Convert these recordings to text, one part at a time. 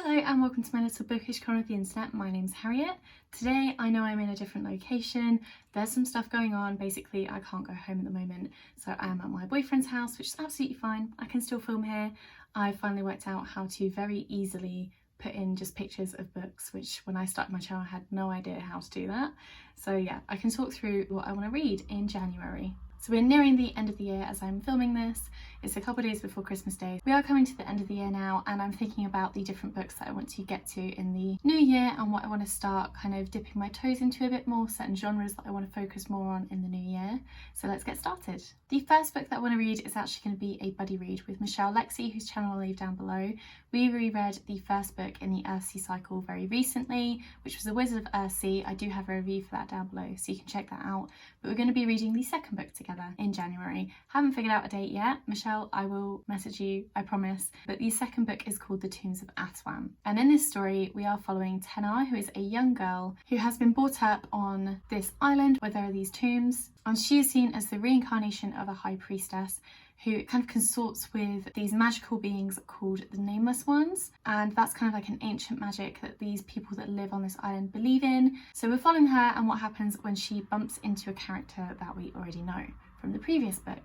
Hello and welcome to my little bookish corner of the internet. My name's Harriet. Today I know I'm in a different location. There's some stuff going on. Basically I can't go home at the moment, so I am at my boyfriend's house, which is absolutely fine. I can still film here. I finally worked out how to very easily put in just pictures of books, which when I started my channel I had no idea how to do that. So yeah, I can talk through what I want to read in January. So we're nearing the end of the year as I'm filming this. It's a couple of days before Christmas Day. We are coming to the end of the year now, and I'm thinking about the different books that I want to get to in the new year and what I want to start kind of dipping my toes into a bit more, certain genres that I want to focus more on in the new year. So let's get started. The first book that I want to read is actually going to be a buddy read with Michelle Lexi, whose channel I'll leave down below. We reread the first book in the Earthsea cycle very recently, which was The Wizard of Earthsea. I do have a review for that down below, so you can check that out. But we're going to be reading the second book together in January. Haven't figured out a date yet. Michelle, I will message you, I promise. But the second book is called The Tombs of Aswan. And in this story, we are following Tenno, who is a young girl who has been brought up on this island where there are these tombs. And she is seen as the reincarnation of a high priestess who kind of consorts with these magical beings called the Nameless Ones, and that's kind of like an ancient magic that these people that live on this island believe in. So we're following her and what happens when she bumps into a character that we already know from the previous book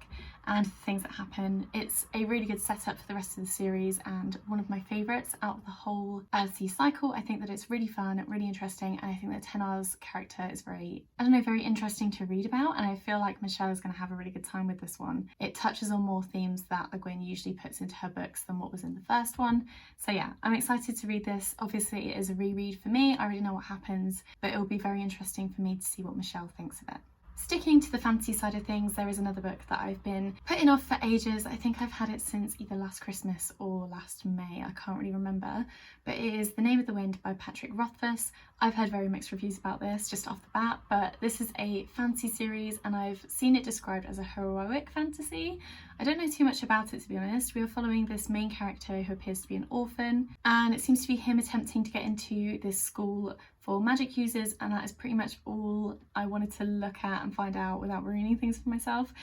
and things that happen. It's a really good setup for the rest of the series and one of my favourites out of the whole Earthsea cycle. I think that it's really fun, really interesting, and I think that Tenno's character is very interesting to read about, and I feel like Michelle is going to have a really good time with this one. It touches on more themes that Le Guin usually puts into her books than what was in the first one. So yeah, I'm excited to read this. Obviously it is a reread for me. I already know what happens, but it will be very interesting for me to see what Michelle thinks of it. Sticking to the fantasy side of things, there is another book that I've been putting off for ages. I think I've had it since either last Christmas or last May, I can't really remember, but it is The Name of the Wind by Patrick Rothfuss. I've heard very mixed reviews about this just off the bat, but this is a fantasy series and I've seen it described as a heroic fantasy. I don't know too much about it, to be honest. We are following this main character who appears to be an orphan, and it seems to be him attempting to get into this school for magic users, and that is pretty much all I wanted to look at and find out without ruining things for myself.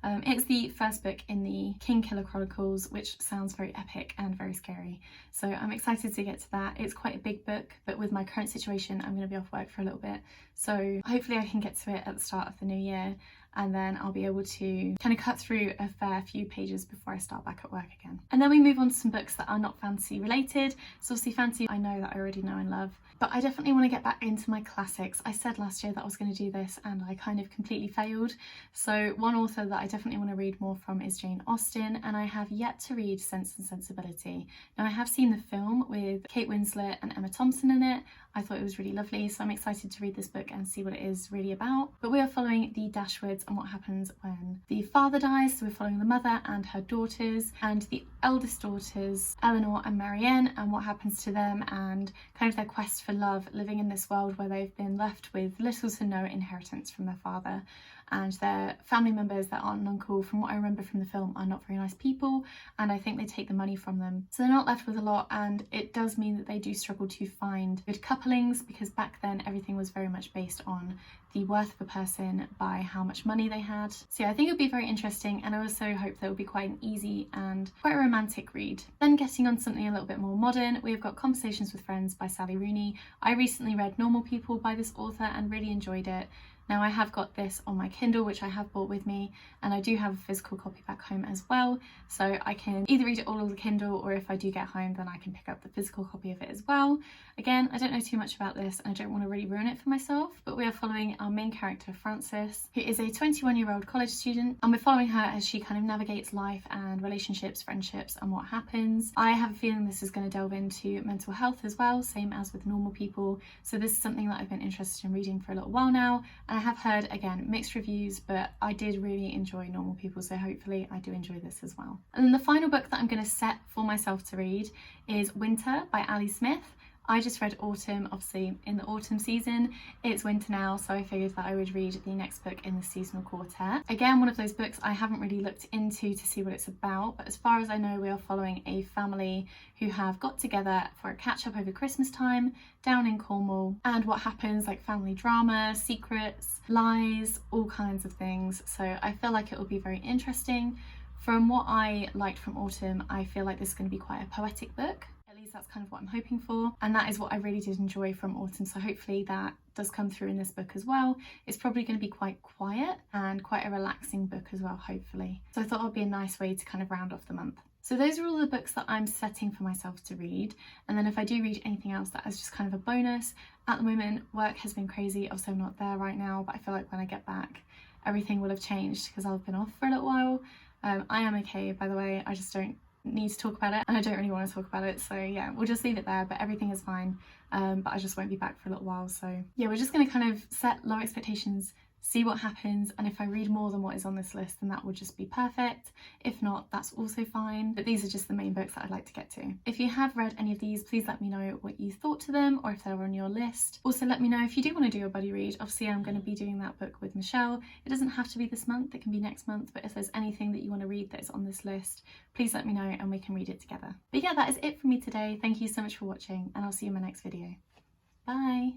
It's the first book in the Kingkiller Chronicles, which sounds very epic and very scary. So I'm excited to get to that. It's quite a big book, but with my current situation, I'm going to be off work for a little bit. So hopefully I can get to it at the start of the new year, and then I'll be able to kind of cut through a fair few pages before I start back at work again. And then we move on to some books that are not fantasy related. So obviously fantasy I know that I already know and love, but I definitely want to get back into my classics. I said last year that I was going to do this and I kind of completely failed. So one author that I definitely want to read more from is Jane Austen, and I have yet to read Sense and Sensibility. Now I have seen the film with Kate Winslet and Emma Thompson in it. I thought it was really lovely, so I'm excited to read this book and see what it is really about. But we are following the Dashwoods and what happens when the father dies. So we're following the mother and her daughters, and the eldest daughters, Eleanor and Marianne, and what happens to them and kind of their quest for love, living in this world where they've been left with little to no inheritance from their father. And their family members, their aunt and uncle, from what I remember from the film, are not very nice people, and I think they take the money from them. So they're not left with a lot, and it does mean that they do struggle to find good couplings, because back then everything was very much based on the worth of a person by how much money they had. So yeah, I think it'll be very interesting, and I also hope that it'll be quite an easy and quite a romantic read. Then getting on something a little bit more modern, we've got Conversations with Friends by Sally Rooney. I recently read Normal People by this author and really enjoyed it. Now I have got this on my Kindle, which I have brought with me, and I do have a physical copy back home as well, so I can either read it all on the Kindle, or if I do get home then I can pick up the physical copy of it as well. Again, I don't know too much about this and I don't want to really ruin it for myself, but we are following our main character Frances, who is a 21-year-old college student, and we're following her as she kind of navigates life and relationships, friendships, and what happens. I have a feeling this is going to delve into mental health as well, same as with Normal People, so this is something that I've been interested in reading for a little while now, and I have heard, again, mixed reviews, but I did really enjoy Normal People, so hopefully I do enjoy this as well. And then the final book that I'm going to set for myself to read is Winter by Ali Smith. I just read Autumn, obviously in the autumn season. It's winter now, so I figured that I would read the next book in the seasonal quartet. Again, one of those books I haven't really looked into to see what it's about, but as far as I know, we are following a family who have got together for a catch-up over Christmas time down in Cornwall, and what happens, like family drama, secrets, lies, all kinds of things. So I feel like it will be very interesting. From what I liked from Autumn, I feel like this is going to be quite a poetic book. least that's kind of what I'm hoping for, and that is what I really did enjoy from autumn, so hopefully that does come through in this book as well. It's probably going to be quite quiet and quite a relaxing book as well, hopefully. So I thought it would be a nice way to kind of round off the month. So those are all the books that I'm setting for myself to read, and then if I do read anything else, that is just kind of a bonus. At the moment, work has been crazy, obviously I'm not there right now, but I feel like when I get back, everything will have changed because I've been off for a little while. I am okay, by the way, I just don't need to talk about it, and I don't really want to talk about it, so yeah, we'll just leave it there, but everything is fine. But I just won't be back for a little while, so yeah, we're just going to kind of set low expectations, see what happens, and if I read more than what is on this list, then that will just be perfect. If not, that's also fine, but these are just the main books that I'd like to get to. If you have read any of these, please let me know what you thought to them, or if they're on your list. Also let me know if you do want to do a buddy read. Obviously I'm going to be doing that book with Michelle. It doesn't have to be this month, it can be next month, but if there's anything that you want to read that is on this list, please let me know and we can read it together. But yeah, that is it from me today. Thank you so much for watching, and I'll see you in my next video. Bye!